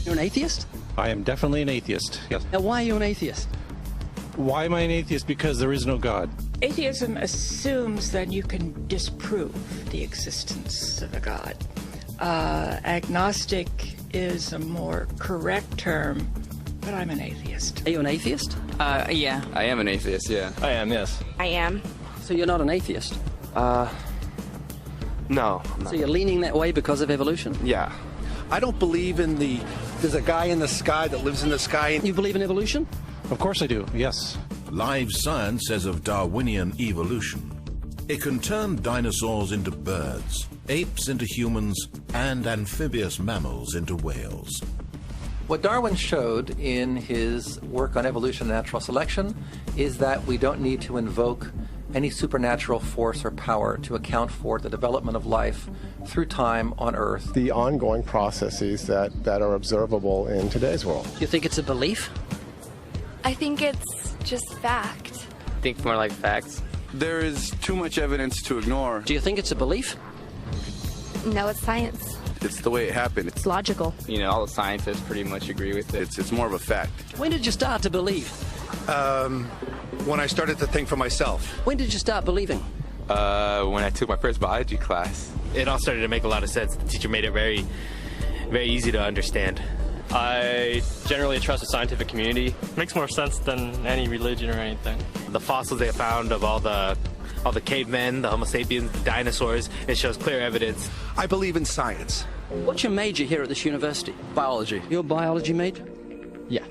You're an atheist? I am definitely an atheist, yes. Now, why are you an atheist? Why am I an atheist? Because there is no God. Atheism assumes that you can disprove the existence of a God. Agnostic is a more correct term, but I'm an atheist. Are you an atheist? Yeah. I am an atheist, yeah. I am, yes. I am. So you're not an atheist? No. So you're leaning that way because of evolution? Yeah. I don't believe in there's a guy in the sky that lives in the sky. You believe in evolution? Of course I do, yes. Live science says of Darwinian evolution, it can turn dinosaurs into birds, apes into humans, and amphibious mammals into whales. What Darwin showed in his work on evolution and natural selection is that we don't need to invoke any supernatural force or power to account for the development of life through time on Earth. The ongoing processes that are observable in today's world. Do you think it's a belief? I think it's just fact. I think more like facts. There is too much evidence to ignore. Do you think it's a belief? No, it's science. It's the way it happened. It's logical. You know, all the scientists pretty much agree with it. It's more of a fact. When did you start to believe? When I started to think for myself. When did you start believing? When I took my first biology class. It all started to make a lot of sense. The teacher made it very, very easy to understand. I generally trust the scientific community. Makes more sense than any religion or anything. The fossils they found of all the cavemen, the Homo sapiens, the dinosaurs, it shows clear evidence. I believe in science. What's your major here at this university? Biology. You're a biology major? Yeah.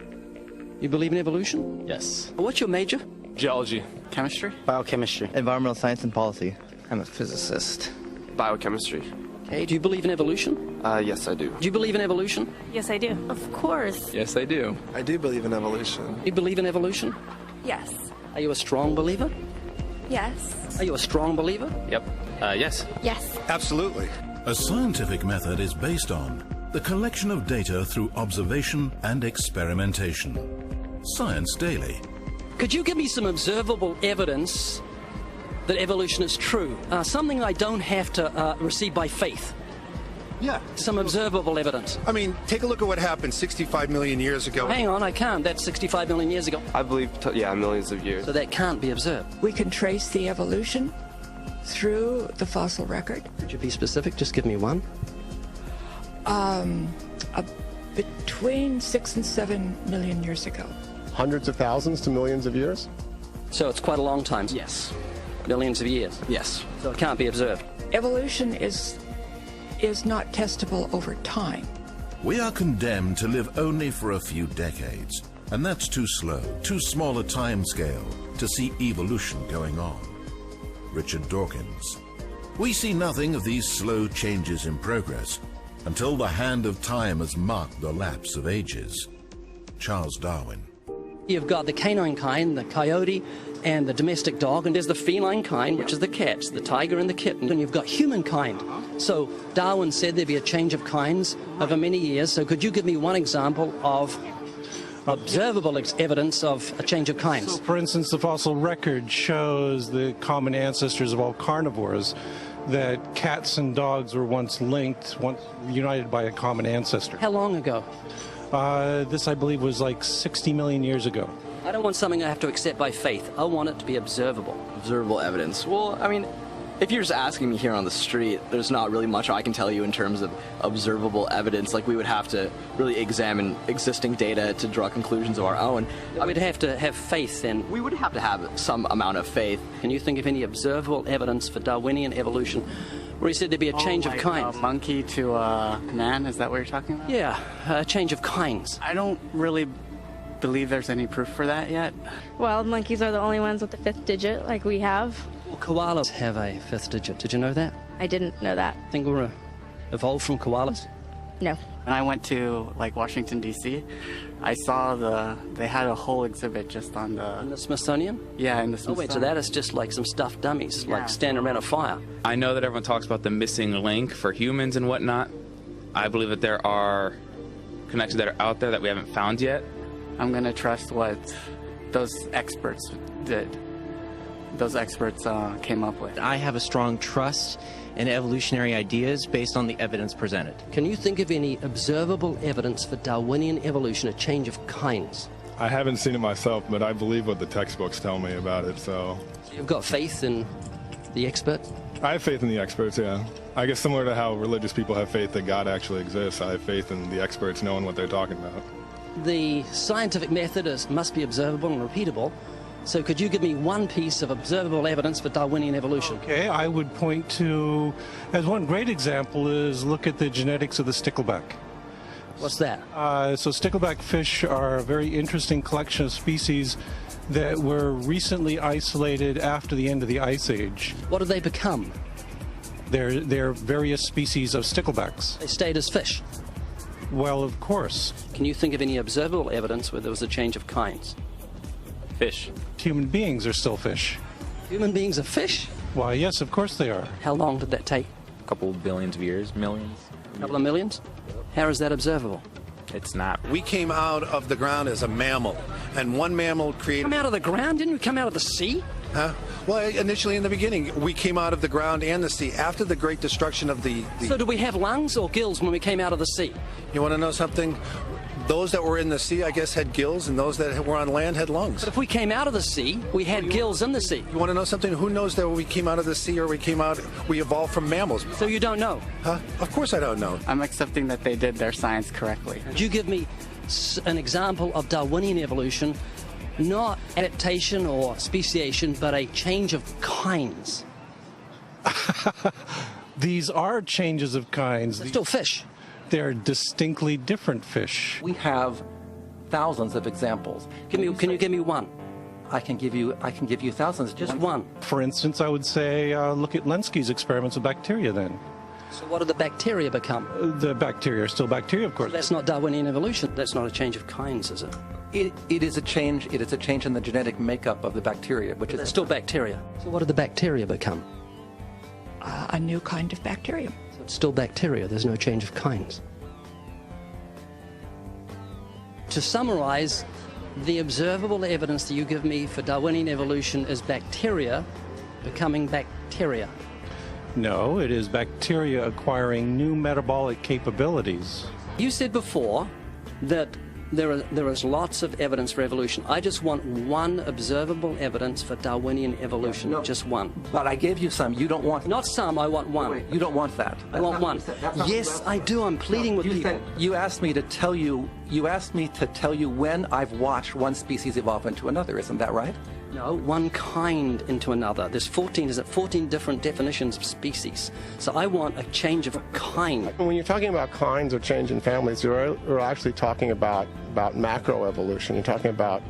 You believe in evolution? Yes. What's your major? Geology. Chemistry? Biochemistry. Environmental science and policy. I'm a physicist. Biochemistry. Okay, do you believe in evolution? Yes, I do. Do you believe in evolution? Yes, I do. Of course. Yes, I do. I do believe in evolution. You believe in evolution? Yes. Are you a strong believer? Yes. Are you a strong believer? Yep. Yes. Yes. Absolutely. A scientific method is based on the collection of data through observation and experimentation. Science Daily. Could you give me some observable evidence that evolution is true? Something I don't have to receive by faith. Yeah. Some observable evidence. I mean, take a look at what happened 65 million years ago. Hang on, I can't. That's 65 million years ago. I believe, millions of years. So that can't be observed. We can trace the evolution through the fossil record. Could you be specific? Just give me one. Between 6 and 7 million years ago. Hundreds of thousands to millions of years? So it's quite a long time. Yes. Millions of years. Yes. So it can't be observed. Evolution is not testable over time. We are condemned to live only for a few decades, and that's too slow, too small a time scale to see evolution going on. Richard Dawkins. We see nothing of these slow changes in progress until the hand of time has marked the lapse of ages. Charles Darwin. You've got the canine kind, the coyote, and the domestic dog, and there's the feline kind, which is the cats, the tiger and the kitten, and you've got humankind. So Darwin said there'd be a change of kinds over many years, so could you give me one example of observable evidence of a change of kinds? So, for instance, the fossil record shows the common ancestors of all carnivores, that cats and dogs were once linked, once united by a common ancestor. How long ago? This, I believe, was like 60 million years ago. I don't want something I have to accept by faith. I want it to be observable. Observable evidence. Well, I mean, if you're just asking me here on the street, there's not really much I can tell you in terms of observable evidence. Like, we would have to really examine existing data to draw conclusions of our own. I would have to have faith then. We would have to have some amount of faith. Can you think of any observable evidence for Darwinian evolution where he said there'd be a change of kinds? Monkey to man, is that what you're talking about? Yeah, a change of kinds. I don't really believe there's any proof for that yet. Well, monkeys are the only ones with the 5th digit, like we have. Well, koalas have a 5th digit. Did you know that? I didn't know that. Think we're evolved from koalas? No. When I went to, like, Washington, D.C., I saw they had a whole exhibit just on In the Smithsonian? Yeah, in the Oh, Smithsonian. wait, so that is just like some stuffed dummies, like standing around a fire. I know that everyone talks about the missing link for humans and whatnot. I believe that there are connections that are out there that we haven't found yet. I'm going to trust what those experts did. Those experts came up with. I have a strong trust and evolutionary ideas based on the evidence presented. Can you think of any observable evidence for Darwinian evolution, a change of kinds? I haven't seen it myself, but I believe what the textbooks tell me about it, so... You've got faith in the experts? I have faith in the experts, yeah. I guess similar to how religious people have faith that God actually exists, I have faith in the experts knowing what they're talking about. The scientific method must be observable and repeatable. So could you give me one piece of observable evidence for Darwinian evolution? Okay, I would point to, as one great example is look at the genetics of the stickleback. What's that? So stickleback fish are a very interesting collection of species that were recently isolated after the end of the Ice Age. What did they become? They're various species of sticklebacks. They stayed as fish? Well, of course. Can you think of any observable evidence where there was a change of kinds? Fish. Human beings are still fish. Human beings are fish? Why, yes, of course they are. How long did that take? A couple of billions of years, millions. A couple of millions? How is that observable? It's not. We came out of the ground as a mammal, and one mammal created... Come out of the ground? Didn't we come out of the sea? Huh? Well, initially in the beginning, we came out of the ground and the sea after the great destruction of the... So did we have lungs or gills when we came out of the sea? You want to know something? Those that were in the sea, I guess, had gills, and those that were on land had lungs. But if we came out of the sea, we had gills in the sea. You want to know something? Who knows that we came out of the sea or we evolved from mammals? So you don't know? Huh? Of course I don't know. I'm accepting that they did their science correctly. Could you give me an example of Darwinian evolution, not adaptation or speciation, but a change of kinds? These are changes of kinds. They're still fish. They're distinctly different fish. We have thousands of examples. Can you give me one? I can give you thousands. Just one. For instance, I would say look at Lenski's experiments with bacteria then. So what did the bacteria become? The bacteria are still bacteria, of course. So that's not Darwinian evolution. That's not a change of kinds, is it? It is a change. It is a change in the genetic makeup of the bacteria, which is still bacteria. So what did the bacteria become? A new kind of bacterium. So it's still bacteria. There's no change of kinds. To summarize, the observable evidence that you give me for Darwinian evolution is bacteria becoming bacteria. No, it is bacteria acquiring new metabolic capabilities. You said before that there is lots of evidence for evolution. I just want one observable evidence for Darwinian evolution. No, just one. But I gave you some. You don't want... Not some, I want one. Wait, you don't want that. I want one. Yes, I do. I'm pleading with you. You asked me to tell you when I've watched one species evolve into another. Isn't that right? No, one kind into another. There's 14 different definitions of species. So I want a change of kind. When you're talking about kinds or change in families, you're actually talking about macroevolution. You're talking about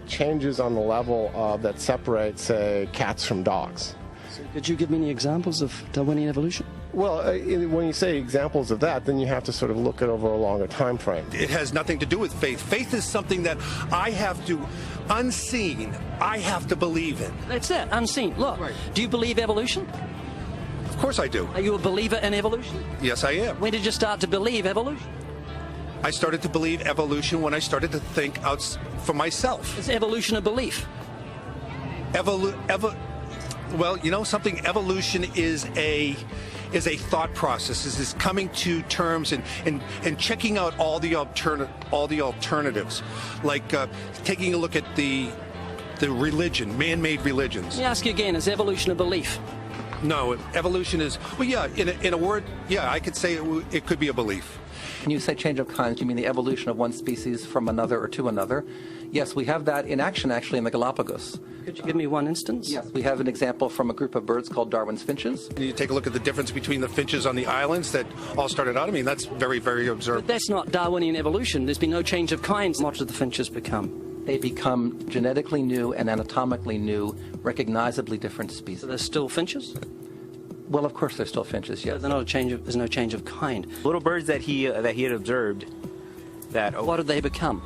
changes on the level that separate, say, cats from dogs. So could you give me any examples of Darwinian evolution? Well, when you say examples of that, then you have to sort of look at over a longer time frame. It has nothing to do with faith. Faith is something that I have to, unseen, I have to believe in. That's it, unseen. Look, right. Do you believe evolution? Of course I do. Are you a believer in evolution? Yes, I am. When did you start to believe evolution? I started to believe evolution when I started to think out for myself. Is evolution a belief? Well, you know something? Evolution is a thought process. Is coming to terms and checking out all the alternatives, like taking a look at the religion, man-made religions. Let me ask you again: is evolution a belief? No, evolution is, well, yeah. In a word, yeah, I could say it could be a belief. When you say change of kinds, you mean the evolution of one species from another or to another? Yes, we have that in action, actually, in the Galapagos. Could you give me one instance? Yes, we have an example from a group of birds called Darwin's finches. You take a look at the difference between the finches on the islands that all started out. I mean, that's very, very observable. But that's not Darwinian evolution. There's been no change of kinds. What do the finches become? They become genetically new and anatomically new, recognizably different species. So they're still finches? Well, of course, they're still finches. Yes. So there's no change of kind. Little birds that he had observed. What did they become?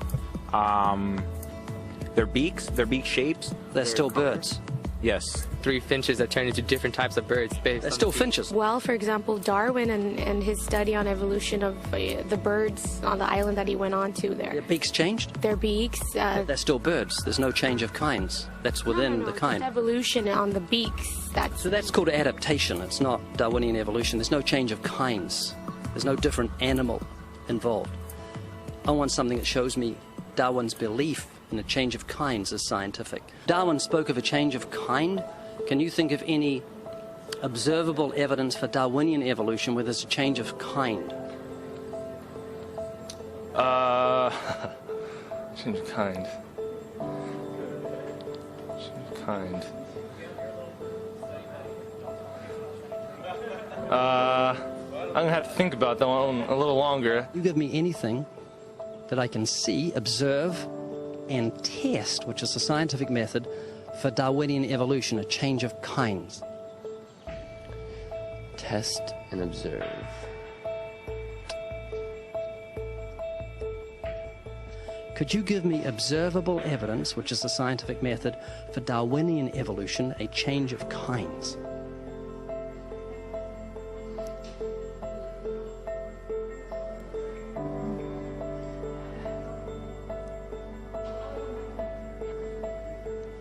Their beak shapes. They're still birds. Yes. 3 finches that turn into different types of birds. They're still finches. Well, for example, Darwin and his study on evolution of the birds on the island that he went on to there. Their beaks changed? Their beaks. They're still birds. There's no change of kinds. That's within the kind. Evolution on the beaks. So that's called adaptation. It's not Darwinian evolution. There's no change of kinds. There's no different animal involved. I want something that shows me Darwin's belief in a change of kinds is scientific. Darwin spoke of a change of kind. Can you think of any observable evidence for Darwinian evolution where there's a change of kind? Change of kind. Change of kind. I'm gonna have to think about that one a little longer. You give me anything that I can see, observe, and test, which is the scientific method for Darwinian evolution, a change of kinds. Test and observe. Could you give me observable evidence, which is the scientific method for Darwinian evolution, a change of kinds?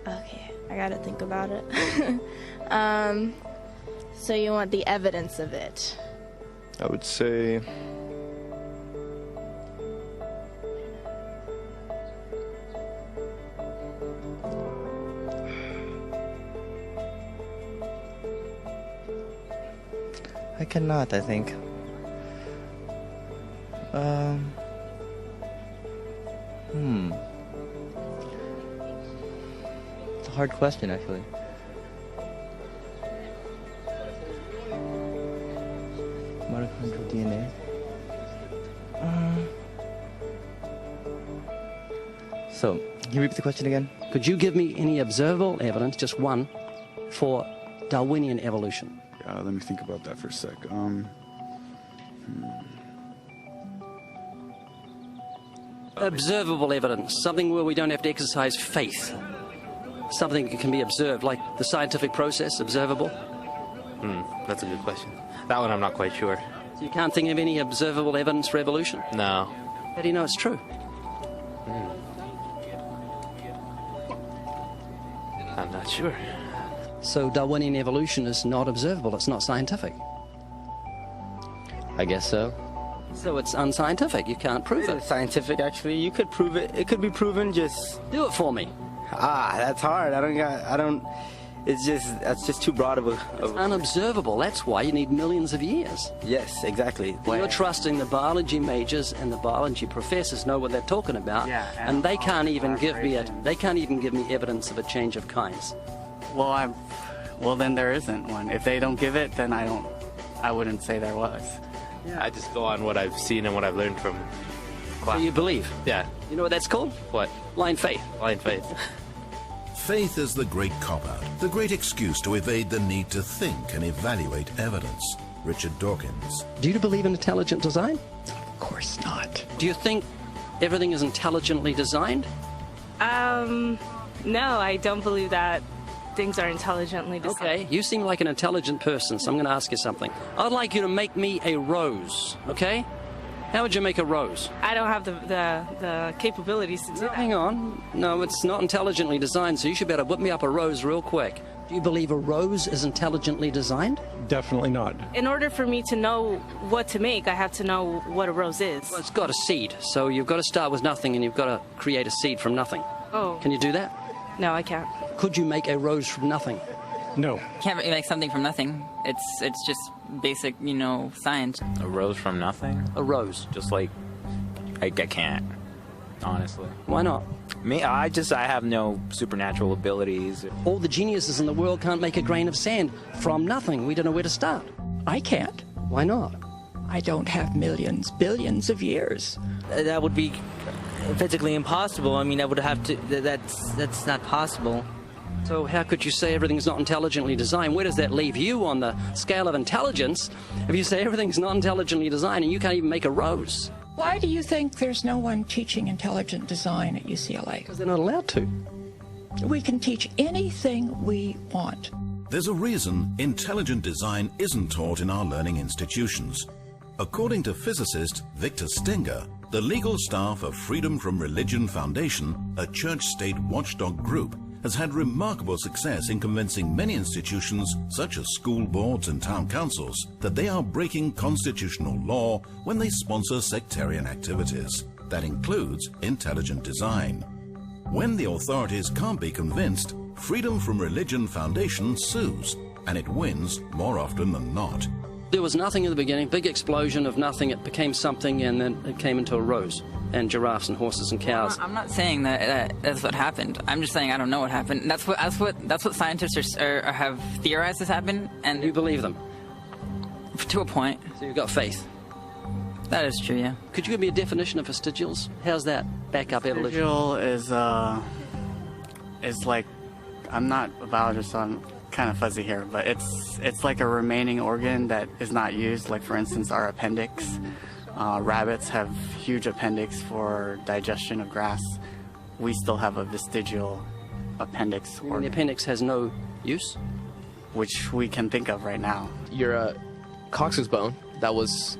Okay, I gotta think about it. So you want the evidence of it? I would say I cannot, I think. It's a hard question, actually. Mitochondrial DNA. So, can you repeat the question again? Could you give me any observable evidence, just one, for Darwinian evolution? Let me think about that for a sec. Observable evidence, something where we don't have to exercise faith. Something that can be observed, like the scientific process, observable. That's a good question. That one I'm not quite sure. So you can't think of any observable evidence for evolution? No. How do you know it's true? I'm not sure. So Darwinian evolution is not observable, it's not scientific. I guess so. So it's unscientific, you can't prove it. It's scientific, actually. You could prove it. It could be proven, just... Do it for me. That's hard. That's just too broad of a... It's unobservable, that's why you need millions of years. Yes, exactly. You're trusting the biology majors and the biology professors know what they're talking about, and they can't even give me evidence of a change of kinds. Well, then there isn't one. If they don't give it, then I wouldn't say there was. Yeah. I just go on what I've seen and what I've learned from class. So you believe? Yeah. You know what that's called? What? Blind faith. Blind faith. Faith is the great cop-out, the great excuse to evade the need to think and evaluate evidence. Richard Dawkins. Do you believe in intelligent design? Of course not. Do you think everything is intelligently designed? No, I don't believe that things are intelligently designed. Okay, you seem like an intelligent person, so I'm going to ask you something. I'd like you to make me a rose, okay? How would you make a rose? I don't have the capabilities to do that. Hang on. No, it's not intelligently designed, so you should be able to whip me up a rose real quick. Do you believe a rose is intelligently designed? Definitely not. In order for me to know what to make, I have to know what a rose is. Well, it's got a seed, so you've got to start with nothing and you've got to create a seed from nothing. Oh. Can you do that? No, I can't. Could you make a rose from nothing? No. Can't make something from nothing. It's just basic, science. A rose from nothing? A rose. Just like, I can't, honestly. Why not? Me, I have no supernatural abilities. All the geniuses in the world can't make a grain of sand from nothing. We don't know where to start. I can't. Why not? I don't have millions, billions of years. That would be physically impossible. I mean, I would have to. That's not possible. So how could you say everything's not intelligently designed? Where does that leave you on the scale of intelligence if you say everything's not intelligently designed and you can't even make a rose? Why do you think there's no one teaching intelligent design at UCLA? Because they're not allowed to. We can teach anything we want. There's a reason intelligent design isn't taught in our learning institutions. According to physicist Victor Stenger, the legal staff of Freedom from Religion Foundation, a church-state watchdog group, has had remarkable success in convincing many institutions, such as school boards and town councils, that they are breaking constitutional law when they sponsor sectarian activities. That includes intelligent design. When the authorities can't be convinced, Freedom from Religion Foundation sues, and it wins more often than not. There was nothing in the beginning, big explosion of nothing, it became something, and then it came into a rose, and giraffes and horses and cows. I'm not saying that that's what happened. I'm just saying I don't know what happened. That's what scientists have theorized has happened, and you believe them? To a point. So you've got faith? That is true, yeah. Could you give me a definition of vestigials? How's that back up evolution? Vestigial is like, I'm not a biologist, so I'm kind of fuzzy here, but it's like a remaining organ that is not used. Like, for instance, our appendix. Rabbits have huge appendix for digestion of grass. We still have a vestigial appendix organ. The appendix has no use? Which we can think of right now. Your coccyx bone, that was,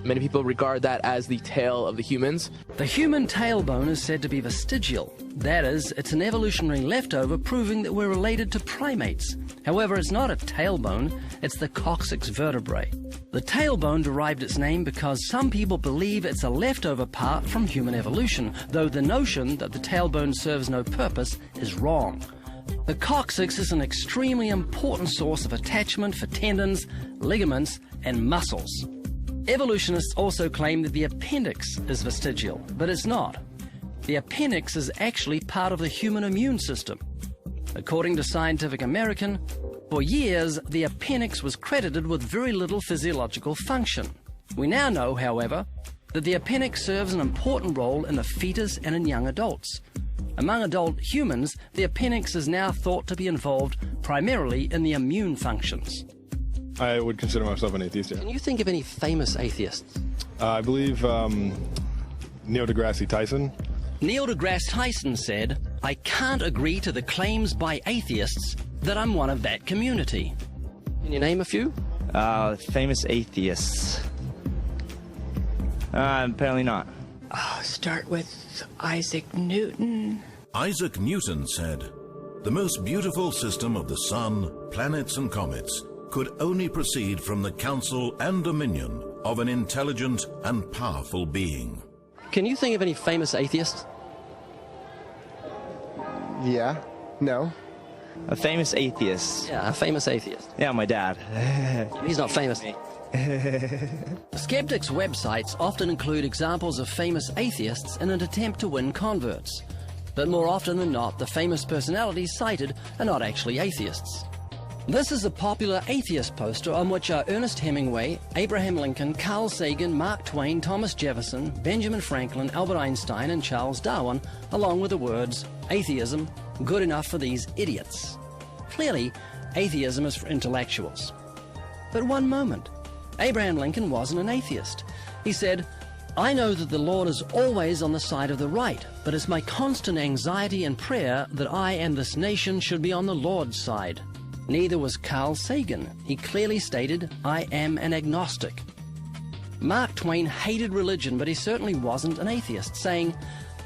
many people regard that as the tail of the humans. The human tailbone is said to be vestigial. That is, it's an evolutionary leftover proving that we're related to primates. However, it's not a tailbone, it's the coccyx vertebrae. The tailbone derived its name because some people believe it's a leftover part from human evolution, though the notion that the tailbone serves no purpose is wrong. The coccyx is an extremely important source of attachment for tendons, ligaments, and muscles. Evolutionists also claim that the appendix is vestigial, but it's not. The appendix is actually part of the human immune system. According to Scientific American, for years, the appendix was credited with very little physiological function. We now know, however, that the appendix serves an important role in the fetus and in young adults. Among adult humans, the appendix is now thought to be involved primarily in the immune functions. I would consider myself an atheist, yeah. Can you think of any famous atheists? I believe Neil deGrasse Tyson. Neil deGrasse Tyson said, "I can't agree to the claims by atheists that I'm one of that community." Can you name a few? Famous atheists. Apparently not. Start with Isaac Newton. Isaac Newton said, "The most beautiful system of the sun, planets and comets could only proceed from the counsel and dominion of an intelligent and powerful being." Can you think of any famous atheists? Yeah. No. A famous atheist. Yeah, a famous atheist. Yeah, my dad. He's not famous. Skeptics' websites often include examples of famous atheists in an attempt to win converts. But more often than not, the famous personalities cited are not actually atheists. This is a popular atheist poster on which are Ernest Hemingway, Abraham Lincoln, Carl Sagan, Mark Twain, Thomas Jefferson, Benjamin Franklin, Albert Einstein, and Charles Darwin, along with the words, "Atheism, good enough for these idiots." Clearly, atheism is for intellectuals. But one moment, Abraham Lincoln wasn't an atheist. He said, "I know that the Lord is always on the side of the right, but it's my constant anxiety and prayer that I and this nation should be on the Lord's side." Neither was Carl Sagan. He clearly stated, "I am an agnostic." Mark Twain hated religion, but he certainly wasn't an atheist, saying,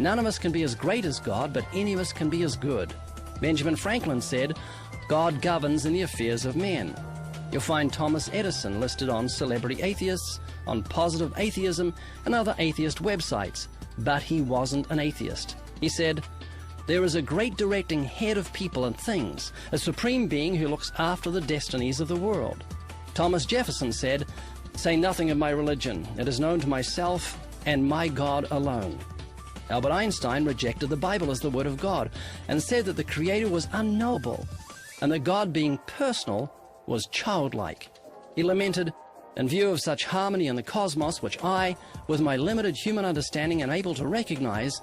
"None of us can be as great as God, but any of us can be as good." Benjamin Franklin said, "God governs in the affairs of men." You'll find Thomas Edison listed on Celebrity Atheists, on Positive Atheism, and other atheist websites, but he wasn't an atheist. He said, "There is a great directing head of people and things, a supreme being who looks after the destinies of the world." Thomas Jefferson said, "Say nothing of my religion. It is known to myself and my God alone." Albert Einstein rejected the Bible as the Word of God and said that the Creator was unknowable and that God, being personal, was childlike. He lamented, "In view of such harmony in the cosmos, which I, with my limited human understanding, am able to recognize,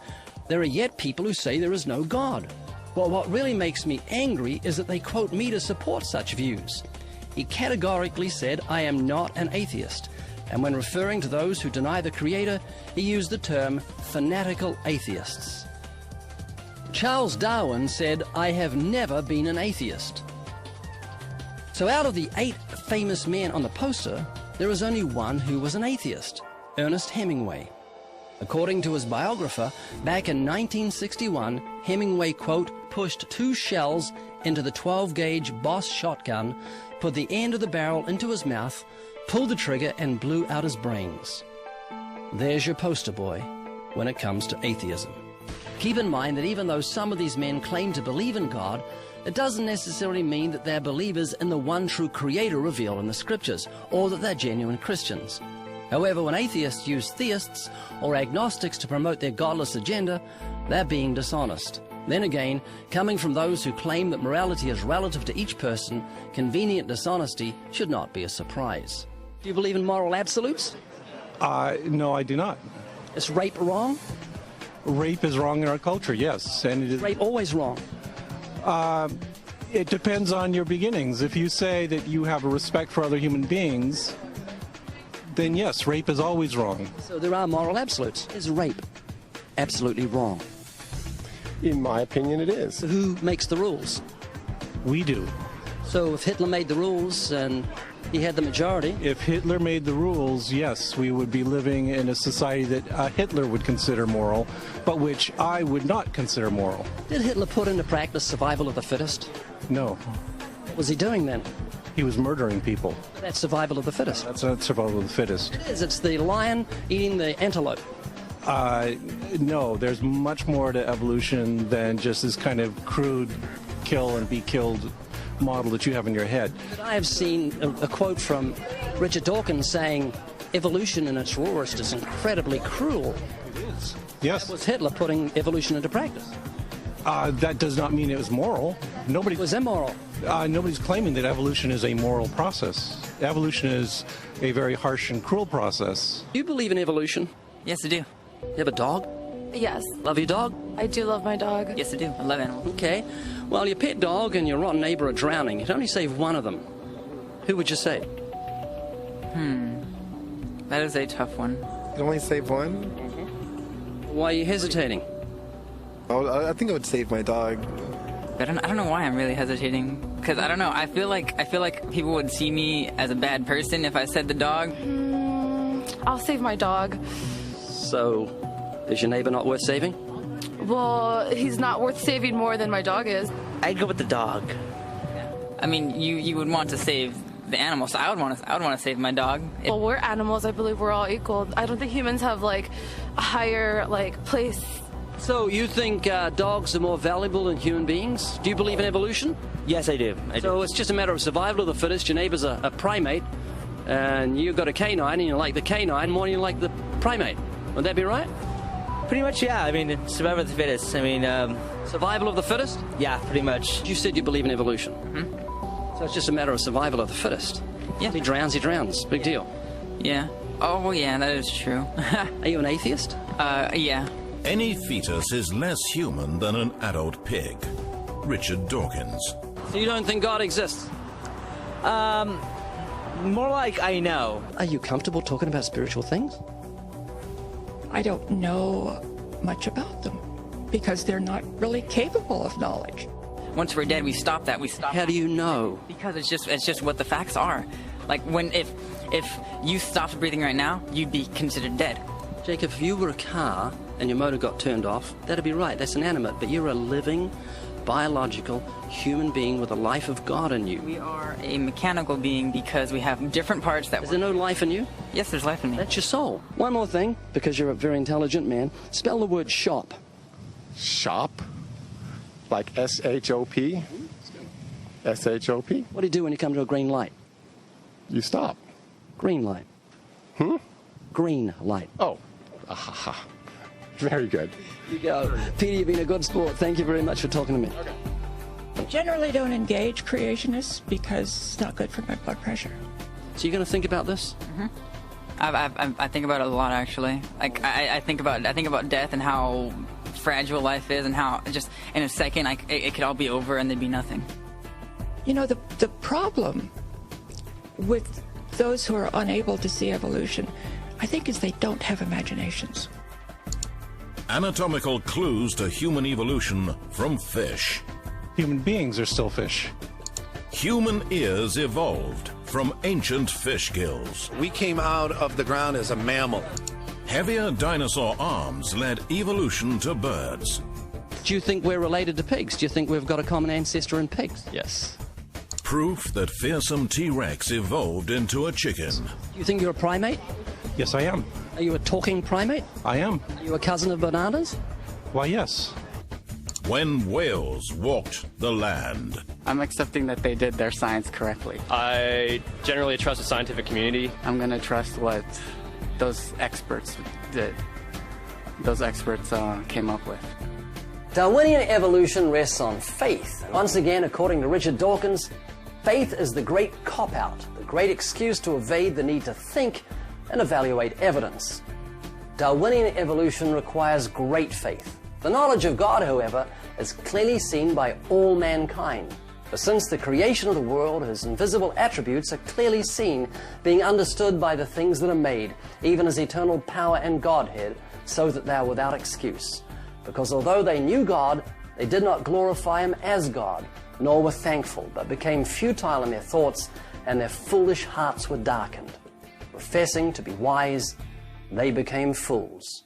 there are yet people who say there is no God. Well, what really makes me angry is that they quote me to support such views." He categorically said, "I am not an atheist," and when referring to those who deny the Creator, he used the term fanatical atheists. Charles Darwin said, "I have never been an atheist." So out of the 8 famous men on the poster, there is only one who was an atheist, Ernest Hemingway. According to his biographer, back in 1961, Hemingway, quote, pushed 2 shells into the 12-gauge Boss shotgun, put the end of the barrel into his mouth, pulled the trigger, and blew out his brains. There's your poster boy when it comes to atheism. Keep in mind that even though some of these men claim to believe in God, it doesn't necessarily mean that they're believers in the one true creator revealed in the scriptures, or that they're genuine Christians. However, when atheists use theists or agnostics to promote their godless agenda, they're being dishonest. Then again, coming from those who claim that morality is relative to each person, convenient dishonesty should not be a surprise. Do you believe in moral absolutes? No, I do not. Is rape wrong? Rape is wrong in our culture, yes. And it is rape always wrong? It depends on your beginnings. If you say that you have a respect for other human beings, then yes, rape is always wrong. So there are moral absolutes. Is rape absolutely wrong? In my opinion, it is. So who makes the rules? We do. So if Hitler made the rules and he had the majority... If Hitler made the rules, yes, we would be living in a society that Hitler would consider moral, but which I would not consider moral. Did Hitler put into practice survival of the fittest? No. What was he doing then? He was murdering people. That's survival of the fittest. That's not survival of the fittest. It is. It's the lion eating the antelope. No, there's much more to evolution than just this kind of crude kill and be killed model that you have in your head. But I have seen a quote from Richard Dawkins saying, evolution in its rawest is incredibly cruel. It is. Yes. That was Hitler putting evolution into practice. That does not mean it was moral. Nobody was immoral. Nobody's claiming that evolution is a moral process. Evolution is a very harsh and cruel process. Do you believe in evolution? Yes, I do. You have a dog? Yes. Love your dog? I do love my dog. Yes, I do. I love animals. Okay. Well, your pet dog and your rotten neighbor are drowning. You'd only save one of them. Who would you save? That is a tough one. You only save one? Why are you hesitating? Oh, I think I would save my dog. I don't know why I'm really hesitating. Because I don't know. I feel like people would see me as a bad person if I said the dog. I'll save my dog. So, is your neighbor not worth saving? Well, he's not worth saving more than my dog is. I'd go with the dog. I mean, you would want to save the animal, so I would want to save my dog. Well, we're animals. I believe we're all equal. I don't think humans have like a higher place. So you think dogs are more valuable than human beings? Do you believe in evolution? Yes, I do. So it's just a matter of survival of the fittest. Your neighbor's a primate, and you've got a canine, and you like the canine more than you like the primate. Would that be right? Pretty much, yeah. I mean, survival of the fittest. I mean, survival of the fittest? Yeah, pretty much. You said you believe in evolution. So it's just a matter of survival of the fittest. Yeah. If he drowns, he drowns. Big deal. Yeah. Oh, yeah, that is true. Are you an atheist? Yeah. Any fetus is less human than an adult pig. Richard Dawkins. So you don't think God exists? More like I know. Are you comfortable talking about spiritual things? I don't know much about them because they're not really capable of knowledge. Once we're dead, we stop that. How do you know? Because it's just what the facts are. Like if you stopped breathing right now, you'd be considered dead. Jake, if you were a car and your motor got turned off, that'd be right. That's inanimate. But you're a living, biological human being with a life of God in you. We are a mechanical being because we have different parts that... Is there no life in you? Yes, there's life in me. That's your soul. One more thing, because you're a very intelligent man. Spell the word shop. Shop? Like S-H-O-P? S-H-O-P? What do you do when you come to a green light? You stop. Green light. Green light. Oh. Aha. Very good. You go. Peter, you've been a good sport. Thank you very much for talking to me. Okay. I generally don't engage creationists because it's not good for my blood pressure. So you're going to think about this? I think about it a lot, actually. Like I think about death and how fragile life is and how just in a second it could all be over and there'd be nothing. You know, the problem with those who are unable to see evolution, I think, is they don't have imaginations. Anatomical clues to human evolution from fish. Human beings are still fish. Human ears evolved from ancient fish gills. We came out of the ground as a mammal. Heavier dinosaur arms led evolution to birds. Do you think we're related to pigs? Do you think we've got a common ancestor in pigs? Yes. Proof that fearsome T-Rex evolved into a chicken. Do you think you're a primate? Yes, I am. Are you a talking primate? I am. Are you a cousin of bananas? Why, yes. When whales walked the land. I'm accepting that they did their science correctly. I generally trust the scientific community. I'm going to trust what those experts did. Those experts came up with. Darwinian evolution rests on faith. Once again, according to Richard Dawkins, faith is the great cop-out, the great excuse to evade the need to think and evaluate evidence. Darwinian evolution requires great faith. The knowledge of God, however, is clearly seen by all mankind. For since the creation of the world, his invisible attributes are clearly seen, being understood by the things that are made, even his eternal power and Godhead, so that they are without excuse. Because although they knew God, they did not glorify him as God, nor were thankful, but became futile in their thoughts, and their foolish hearts were darkened. Professing to be wise, they became fools.